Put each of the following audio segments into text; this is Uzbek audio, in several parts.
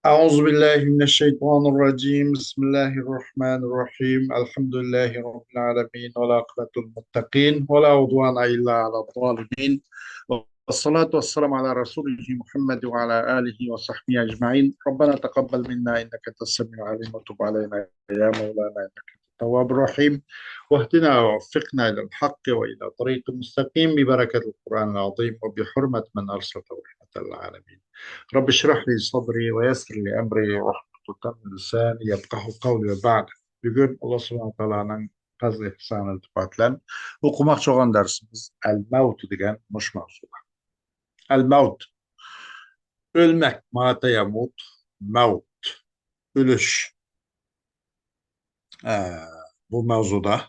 أعوذ بالله من الشيطان الرجيم بسم الله الرحمن الرحيم الحمد لله رب العالمين والعاقبة للمتقين ولا عدوان إلا على الظالمين والصلاة والسلام على رسوله محمد وعلى آله وصحبه أجمعين ربنا تقبل منا إنك أنت السميع العليم وتب علينا يا مولانا إنك أنت التواب الرحيم واهدنا ووفقنا إلى الحق وإلى طريق مستقيم ببركة القرآن العظيم وبحرمة من أرسلته رحمة للعالمين. رب اشرح لي صدري ويسر لي أمري واحلل من لساني يفقه قولي وبعد. Bugün Allah subhanahu Taala'nın fazla ihsanı iltifatlan okumakçı olan dersimiz El-Mevt degan muş mavzuda. El-Mevt, ölmek, mate yamut, mevt, ölüş. Ee, Bu mevzuda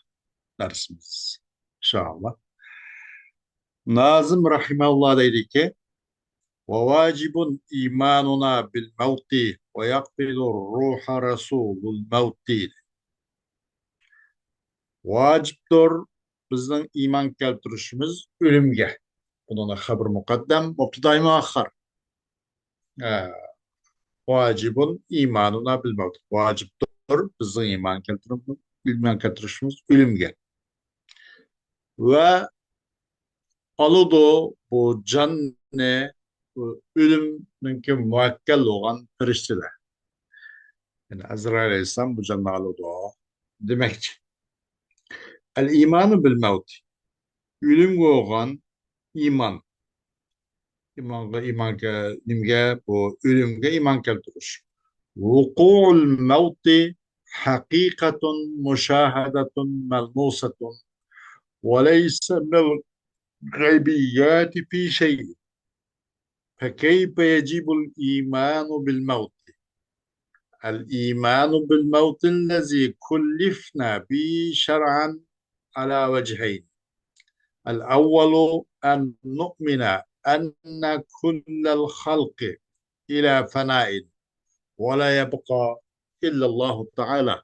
dersimiz inşallah. Nazım Rahimahullah dedi ki وواجب إيماننا بالموت ويقبض الروح رسول الموت. Vaciptir bizning iymon keltirishimiz o'limga. Bunun xabar muqaddam, mubtadai muaxxar. Vacibun imanuna bil maut. Vaciptir bizning iymon keltirishimiz o'limga. Ve alıdo bu canne ölümünki muakkel olan firiştiler. Yani Azrail Aleyhisselam bu canne alıdo demekçi. El imanu bil maut. Ölüm olan iman. İmanga nimge bu ölümge iman keltiriş. Vuku'ul mevti hakikatun müşahadetun melmusatun ve leyse mil gaybiyati fi şey. فكيف يجب الإيمان بالموت؟ الإيمان بالموت الذي كلفنا به شرعا على وجهين. الأول أن نؤمن أن كل الخلق إلى فناء ولا يبقى إلا الله تعالى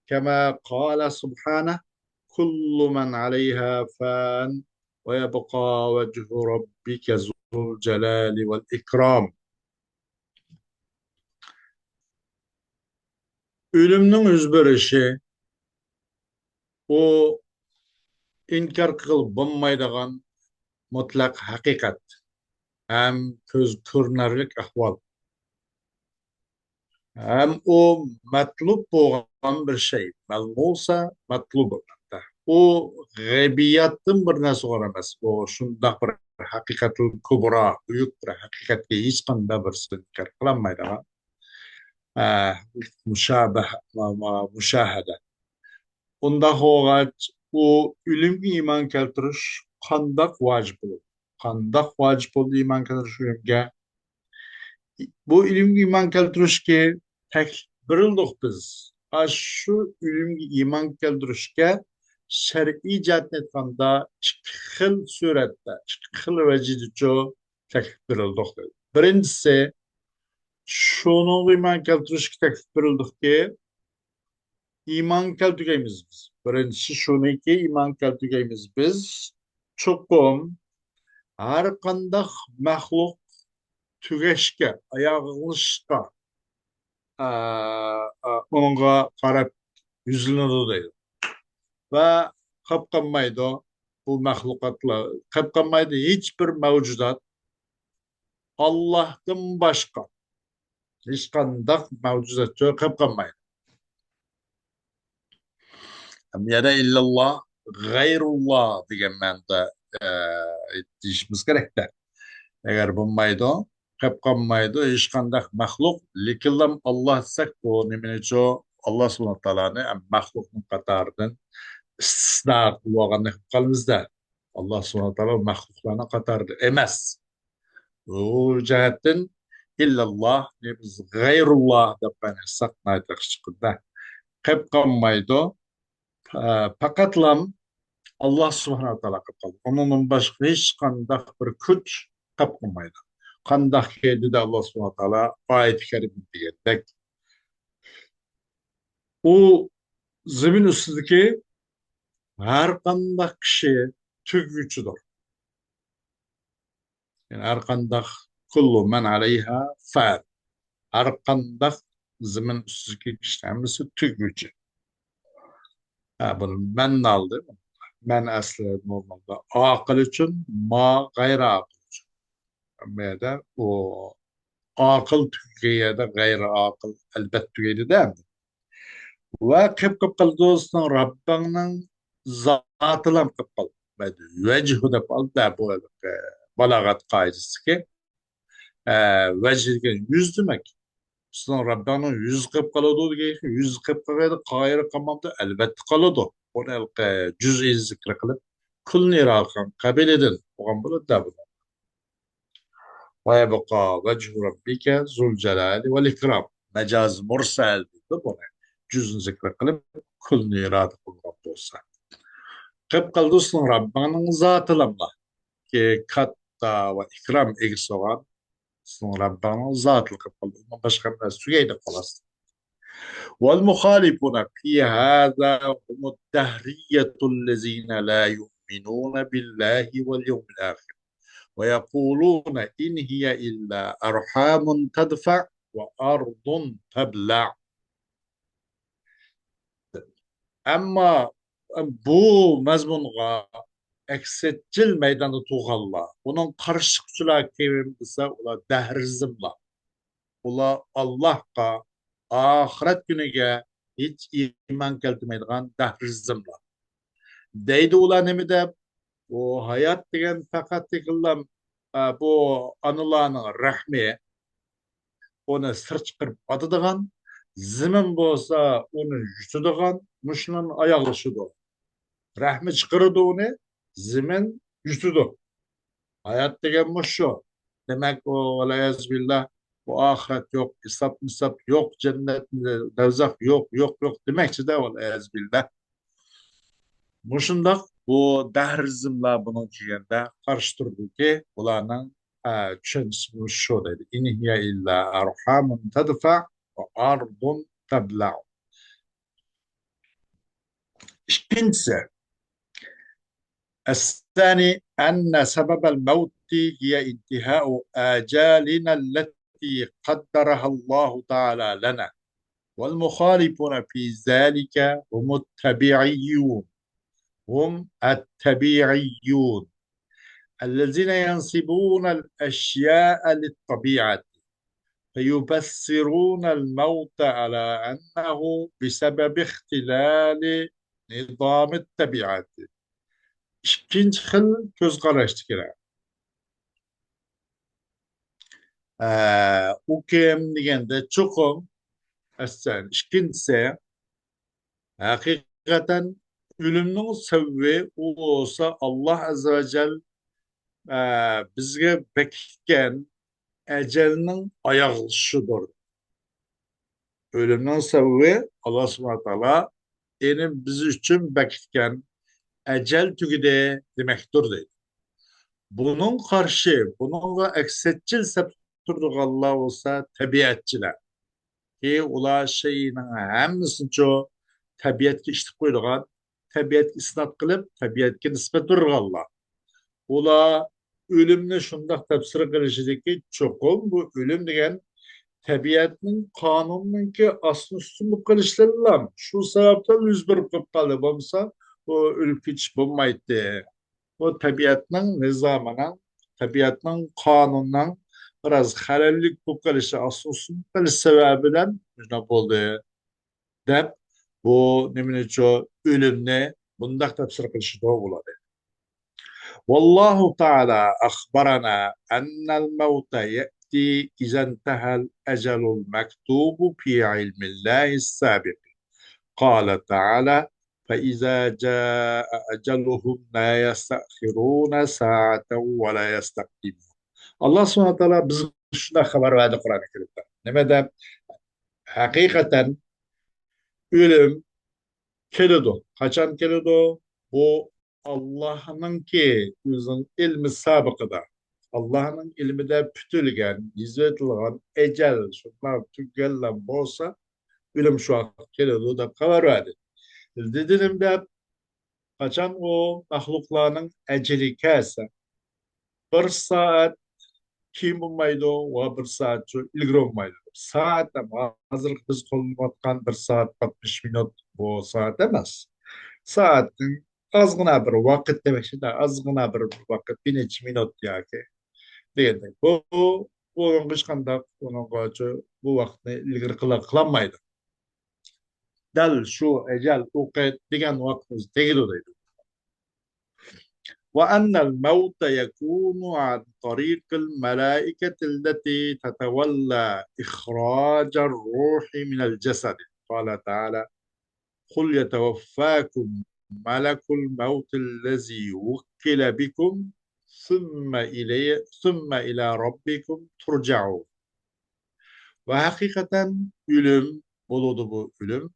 كما قال سبحانه كل من عليها فان ويبقى وجه ربك ذو الجلال والإكرام. Ölümün özberişi o inkar kılıp bulmaydigan mutlak hakikat hem köz körnərlik ahval hem o matlup olan bir şey malmusa matlub o gaybiyattın bir narsa olamaz o şunda bir hakikatul kubra büyük bir hakikatga hiç qanday bir inkar kılanmaydigan müşahede. Onda hoğaç o ölüm iman keltiriş kandak vacip olur. Kandak vacip oldu iman keltiriş ölümge. Bu ölüm iman keltiriş ki tek birildik biz. Şu ölüm iman keltirişke şer'i cihetini etkanda çıkıl surette, çıkıl vecidi tek birildik. Birincisi şunu iman keltirişke tek birildik ki iman keltürgeymiz biz. Birincisi şunu ki iman keltürgeymiz biz. Çokum her kandak mahluk tügeşke, ayağılışka onunla karab yüzülünü deydi. Ve kapkanmaydı bu mahlukatla. Kapkanmaydı hiçbir mevcudat Allah'tan başka. Hiç kandak mevcudat yok kapkanmaydı. Ya illallah gayrullah degan ma'noda deyishimiz kerak-da. Agar bo'lmaydi, qolib qolmaydi hech qanday maxluq, lekin Alloh desak bu nima uchun Alloh subhanahu va taoloni maxluqning qatoridan istisno qilib olganda qilib qolamizda. Alloh subhanahu va taolo maxluqlarning qatorida emas. Bu jihatdan illalloh biz gayrulloh deb aytsak chiqadi. Qolib qolmaydi. Faqatlam Allah subhanahu wa ta'ala qilib qoldi. Onun başqa hech qanday bir kuch qilib qolmaydi. Qanday dedi Allah subhanahu wa ta'ala oyat-i karimda degandek. U zamin ustidagi har qanday kishi tug'uchidir. Yani har qanday kullu man alayha fan. Arqandaq zimin üstüki işlemisi tügücü. Bunu men aldı. Men asli normalde akıl için ma gayri akıl için. Ama o akıl tügüye de gayri akıl elbet tügüydi değil mi? Ve kıp dostun Rabbinin zatılam kıpkıl. Vecihu da kal da bu balagat kaidesi ki vecih yüz demek. Sizin Rabbinin yüz kıp kaladı diye yüz kıp kaladı gayrı kamadı elbette kaladı. Onu cüz'i zikri kılıp kul nirakan kabil edin. Oğan bunu da bu. Ve yebqa vecihu rabbike zul celali vel ikram. Mecaz mursel dedi bunu. Cüz'ün zikri kılıp kul niradı kul Rabbi olsa. Kıp kaldı sizin Rabbinin zatılamla ki katta ve ikram egisi olan sizin Rabbinin zatlı kıp kaldı. Başka bir sügeyde kalasın. والمخالفون في هذا هم الدهرية الذين لا يؤمنون بالله واليوم الآخر ويقولون إن هي إلا أرحام تدفع وأرض تبلع. أما bu mazmunga eksetçil meydanı tuğalla. Bunun karşılıkçılar kim ise ula dehrizmla. Ula Allah'a ahiret günüge hiç iman keltirmeydiğen dehrizmla. Deydi ula nemi de o hayat degen fakat yıkılan bu anılarının rahmi onu sır çıkarıp atıdığan zimin bolsa onu yutuduğan muşunun ayaklaşıdı. Rahmi çıkarıdı onu zimin yutudu. Hayat degen bu şu. Demek o alayaz billah bu ahiret yok, isap misap yok, cennet, devzak yok, yok, yok demekçi de alayaz billah. Muşundak bu dahrizmla bunun kiyende karıştırdı ki ulanın düşüncesi şu dedi. İnhiye illa arhamun tadfa ve ardun tabla. İkincisi الثاني أن سبب الموت هي انتهاء آجالنا التي قدرها الله تعالى لنا والمخالفون في ذلك هم التبعيون الذين ينسبون الأشياء للطبيعة فيبصرون الموت على أنه بسبب اختلال نظام الطبيعة. İkinci xil göz qaraşdı kira. O kim degende çokum aslında ikincisi hakikaten ölümün sebebi o olsa Allah Azze ve Celle bizge bekitken ecelinin ayaklaşıdır. Ölümün sebebi Allah Subhanahu wa Taala enin biz için bekitken ecel tügüde demektir dedi. Bunun karşı, bununla eksetçil septurduk Allah olsa tabiatçılar. Ki ula şeyinin hemmisini çoğu tabiatki iştik koyduğun, tabiatki isnat kılıp, tabiatki nispet durur Allah. Ula ölümle şundak tefsir kılıcıdır ki çokum bu ölüm degen tabiatının kanununun ki aslı üstünlük kılıçlarıyla şu sebepten 101 kılıp kalıp olsa o ölüp hiç bulmaydı. O tabiatının nizamının, tabiatının kanunundan biraz halellik bu kılıçı aslı üstünlük kılıç sebebiyle ne oldu? Dep bu nemine çoğu ölümle bundak tefsir kılıcı da oladı. والله تعالى أخبرنا أن الموت يأتي إذا انتهى الأجل المكتوب في علم الله السابق قال تعالى فإذا جاء أجلهم لا يستأخرون ساعة ولا يستقدمون الله سبحانه وتعالى biz şuna haber verdi Kur'an-ı Kerim'de. Nemede hakikaten ölüm kelidu. Kaçan kelidu? Bu Allah'ın ki bizim ilmi sabıkıda. Allah'ın ilmi de pütülgen, izletilgen, ecel, şunlar tüggellen bolsa, ölüm şu an kelidu da kavar verdi. Dedim de kaçan o mahluklarının eceli kelse, bir saat keyin bo'lmaydi va bir soat ilgari bo'lmaydi. Soat ham hozir biz qo'llanayotgan bir soat 60 minut bu soat emas. Soatning ozgina bir vaqt demekçi ozgina bir vaqt bir necha minut yoki degandek. Bunun hech qanday bu vaqtni ilgari qilolmaydi. Dal shu ajal o'qit degan vaqtimiz tegadi deydi. وأن الموت يكون عن طريق الملائكة التي تتولى إخراج الروح من الجسد. قال تعالى: قل يتوفاكم ملك الموت الذي وكل بكم ثم إلى ربكم ترجعون. وحقيقة ölüm buludu bu ölüm.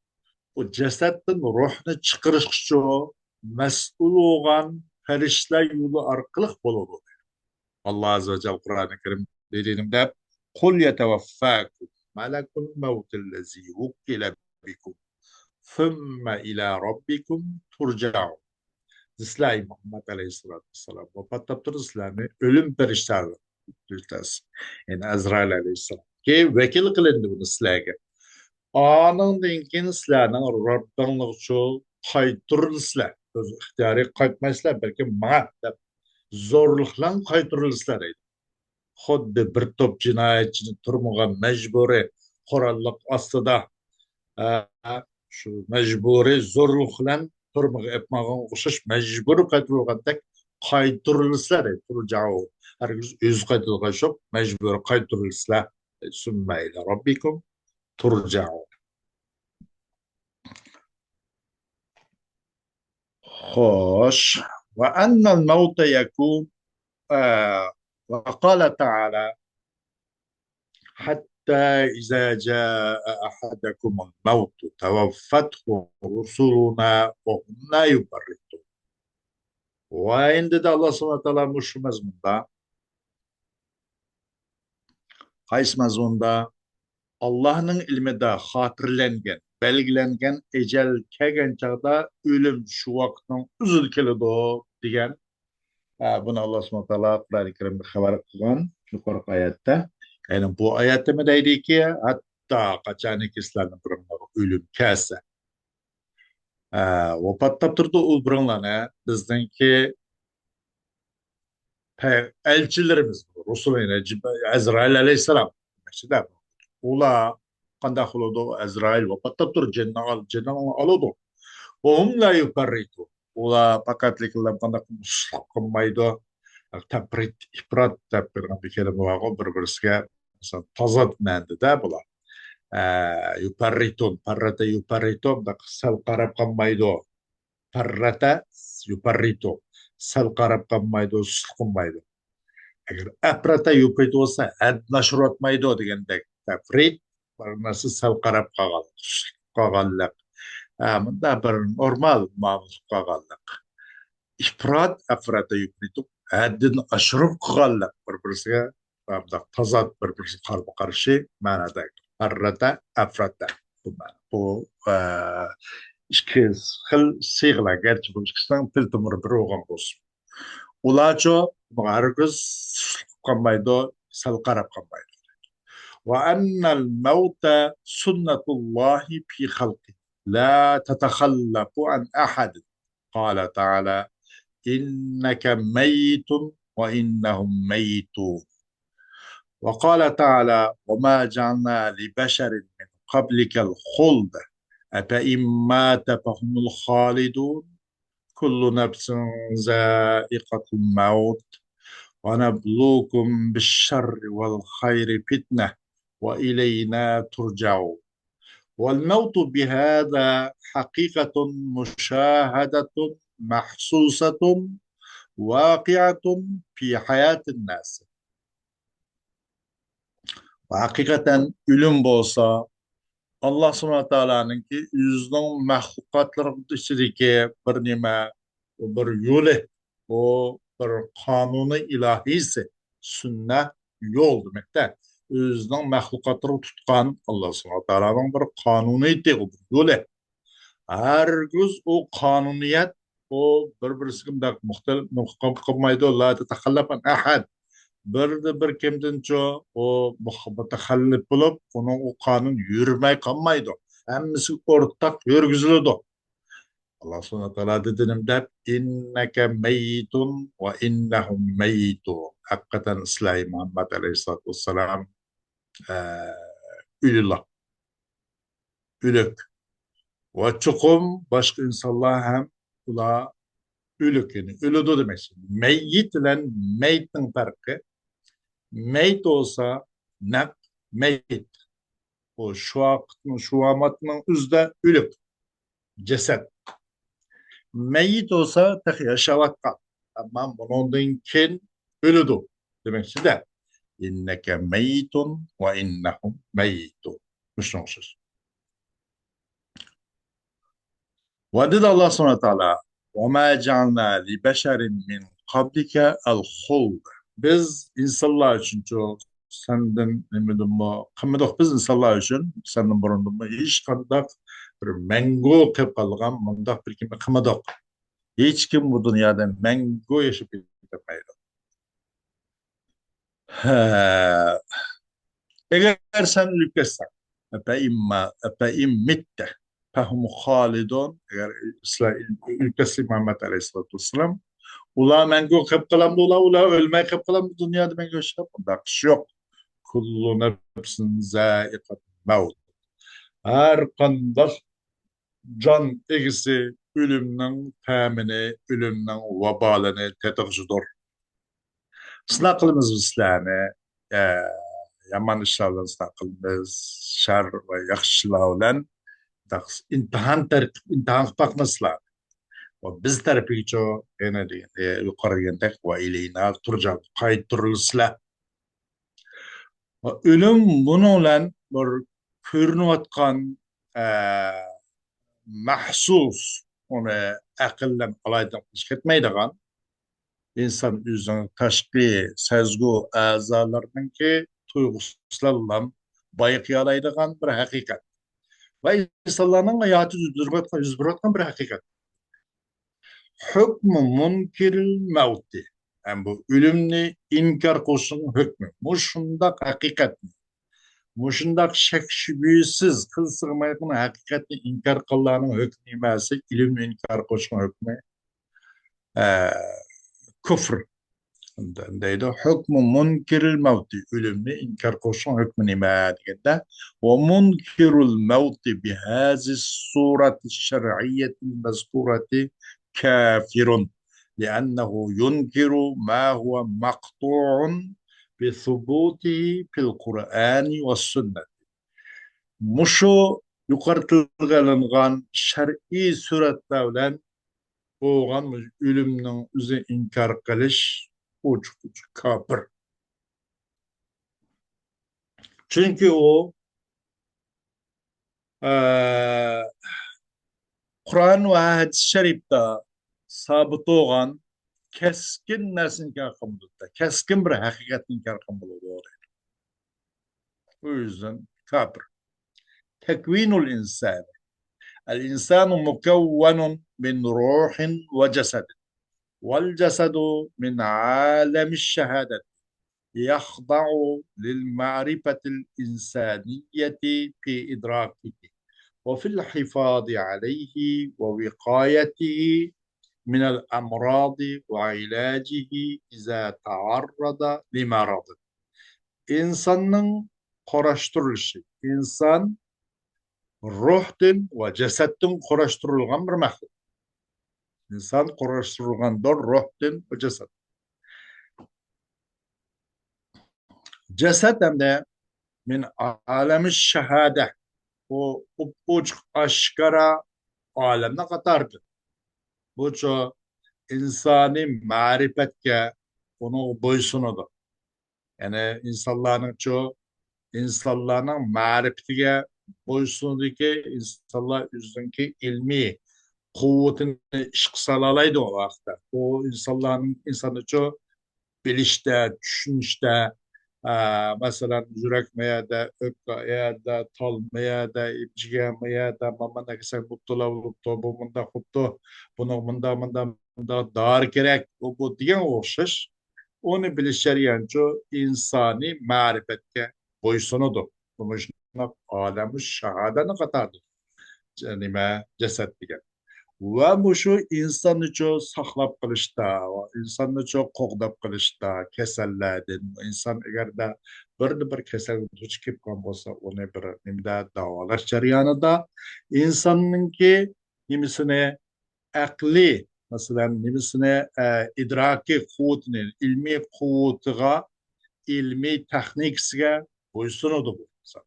O cesetten ruhunu çıkarış için mesul olan ferişler yolu arkalık buludu. Allah Azze ve Celle Kur'an-ı Kerim dediğimde kul yeteveffâkum melekul mevtillezî vukkile bikum thumme ilâ rabbikum turca'un. Zisla Muhammed Aleyhisselatü Vesselam vafattab turuzlarını ölüm periştahı düztesi. Yani Azrail Aleyhisselam ki vekil kılındı bunu sizlerge. Anından keyin sizlarning Rabbinglar uchun qaytirilsizlar. O'z ixtiyoriy qaytmaysizlar, balki ma deb zo'rliklan qaytirilsizlar deydi. Xuddi bir top jinoyatchini turmaga majburiy qurollik ostida shu majburiy zo'rlik bilan turmaga epmagan o'xshash majburiy qaytirilgandek qaytirilsizlar deydi. Turja'u. Hargiz o'zi qaytilgan yo'q, majburiy qaytirilsizlar. Summa ila robbikum turja'u. خوش وأن الموت يكون وقال تعالى: حتى إذا جاء أحدكم الموت توفته رسلنا وهم لا يفرطون. وعند الله سبحانه وتعالى مش مزمونda qaysi mazmunda Allah'ın ilmida hatırlangan belgilengen ecel kelgen çağda ölüm şu vaktin uzun keledi degan. Bunu Allah subhanahu wa ta'ala Kur'an-ı Kerim'de haber kılgan yukarı ayette. Yani bu ayette mi deydi ki hatta kaçanı kislerinin durumları ölüm kelse. Vapattap turdu ul burunlarına bizdeki elçilerimiz Resulüne Azrail aleyhisselam. Ula qanday qiladi Azrail vapattap tur cennet aladi. Hum la yufarritu. Ular faqatliklar qanday qilmaydi. Taprit ifrat deb bir kelima bor bir-birisiga tozat ma'noda bular. Yufarritun parrata yufarritun da sal qarab qolmaydi. Parrata yufarritu sal qarab qolmaydi, qilmaydi. Agar aprata yuprit bo'lsa adlashib o'tmaydi degandek tafrit bir narsa sal qarab qolganlik. Bunda bir normal ma'lum qolganlik. İfrat aprata yupritu haddini oshirib qolganlik bir-birisiga tozat bir-birisiga qarama qarshi ma'noda. Aprata aprata bu ikki xil siyg'lar garchi bu ikkisidan til tomiri bir bo'lgan bo'lsin. Ularcha hargiz qolmaydi, sal qarab qolmaydi. وأن الموت سنة الله في خلقه لا تتخلف عن أحد. قال تعالى: إنك ميت وإنهم ميتون. وقال تعالى: وما جعلنا لبشر من قبلك الخلد أفإن مات فهم الخالدون كل نفس ذائقة الموت ونبلوكم بالشر والخير فتنة وإلينا ترجعون. والموت بهذا حقيقة مشاهدة محسوسة واقعة في حياة الناس. وحقيقة ölüm bolsa Allah subhanahu wa ta'ala'nın ki yüzünün mahlukatların içindeki bir nime, bir yolu, o bir kanunu ilahisi, sünnet yol demekte. Yüzünün mahlukatları tutkan Allah subhanahu wa ta'ala'nın bir kanuniyeti, o bir yolu. Her göz o kanuniyet, o bir sıkımda muhtelif kılmaydı. La tetehallafan ahad. bir kimdinço o mutakallip bulup onun o kanun yürümey kalmaydı. Hemmisi ortak yürgüzülüdü. Allah subhanahu wa ta'ala dediğim de inneke meyyitun ve innehum meyyitun. Hakikaten İslam Muhammed Aleyhisselatü Vesselam eee ülülah, ülük. Ve çukum başka insanlar hem ula ülük yani ülüdü demek. Meyyit ile meytin farkı. Meyt olsa nak meyt. O şu amatının üzde ülük. Ceset. Meyyit olsa tek yaşamak kal. Ama bunun kin ölüdü. Demek ki de inneke meyyitun ve innehum meyyitun. Müşnonsuz. Ve dedi Allah subhanahu teala وَمَا جَعَلْنَا لِبَشَرٍ مِّنْ قَبْلِكَ الْخُلْدَ. Biz insanlar için çok senden eminim bu. Kımıdık biz insanlar için senden burundum. Hiç kandak bir mengo kep kalgan mundak bir kimi kımıdık. Hiç kim bu dünyada mengo yaşayıp gitmeydi. Eğer sen lükesen, epe immitte, fehum halidun, eğer ülkesi Muhammed Aleyhisselatü Vesselam, ula mengo kep kalamdı ula ölmeye kep kalamdı dünyada mengo yaşayıp, bunda kış yok. Kullu nefsin zâikat mevt. Her kandak can egisi ölümden temini, ölümden vabalini tetikçidir. Sınav kılımız bizlerine, yaman işlerden sınav kılımız, şer ve yakışılar olan imtihan bakmasılar. Ve biz tarafı çoğu yine de yukarı yentek ve ileyna turacak kayıt turulusla. Ölüm bununla bir körünüvatkan mahsus, onu akıllan alaydan etmeydiğen insan yüzünün taşkı, sezgu, azalarının ki tuyguslarla bayıkyalaydıgan bir hakikat. Ve insanların hayatı yüz bırakkan bir hakikat. Hükmü munkiril mevti. Yani bu ölümni inkar kılsın hükmü. Muşundak hakikat. Muşundak şek şübhisiz kılsırmayın hakikatini inkar kılanın hükmü iması ilimni inkar kılsın hükmü. Ee, Küfür. Deydi. Hükmü munkiril mevti. Ölümni inkar kılsın hükmü nima degende. Ve munkirul mevti bihazi surati şer'iyyetil mezkurati kafirun. لأنه ينكر ما هو مقطوع بثبوته في القرآن والسنة. Muşu yukarıtılgan şer'i suretler bilen boğan ölümün üzü inkar kılış uç kapır. Çünkü o eee Kur'an ve hadis-i şerifte sabit olan keskin nersin inkar kılındı. Keskin bir hakikatin inkar kılındı. O yüzden kapır. Tekvinul insan. الإنسان مكون من روح وجسد والجسد من عالم الشهادة يخضع للمعرفة الإنسانية في إدراكه وفي الحفاظ عليه ووقايته من الأمراض وعلاجه إذا تعرض لمرض. İnsanın koraştırılışı, insan ruhdin ve cesetten koraştırılgan bir mahluk. İnsan koraştırılgandır ruhdin ve ceset. Ceset hem de min alemi şehade o uç aşkara alemine katardır. Bu çok insani marifetke onu boysunudur. Yani insanların marifetine boysunudur ki insanlar yüzündeki ilmi kuvvetini işkısalalaydı o vakti. O insanı çok bilişte, düşünüşte, mesela yürekmeye de, öpmeye de, talmaya da, ibcigemeye de, mamana kesen mutlula oluptu, bu munda kuptu, bunu munda dar gerek, o bu diyen okşaş. Onu bilish jarayoncho insoniy ma'rifatga bo'ysunadi. Buni olami shahadani qatardi. Nima jasad degan. Va mushu insonni cho saqlab qilishda va insonni cho qo'g'dab qilishda kasallardan inson agarda bir kasalga duch kelib qolgan bo'lsa uni bir nimada davolash jarayonida insonninki nimasini aqli masalan nimasini idrokiy quvvatini ilmiy quvvatiga ilmiy texnikasiga bo'ysunadi bu inson.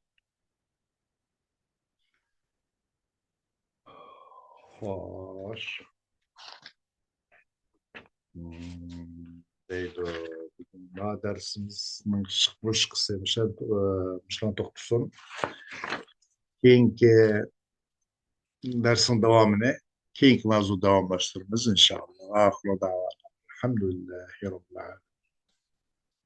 Xo'sh. Deydi. Bugun darsimizning chiqish qismi shular to'xtasin. Keyingi darsning davomini keyingi mavzu davomlashtiramiz inshaalloh. Alhamdulillah.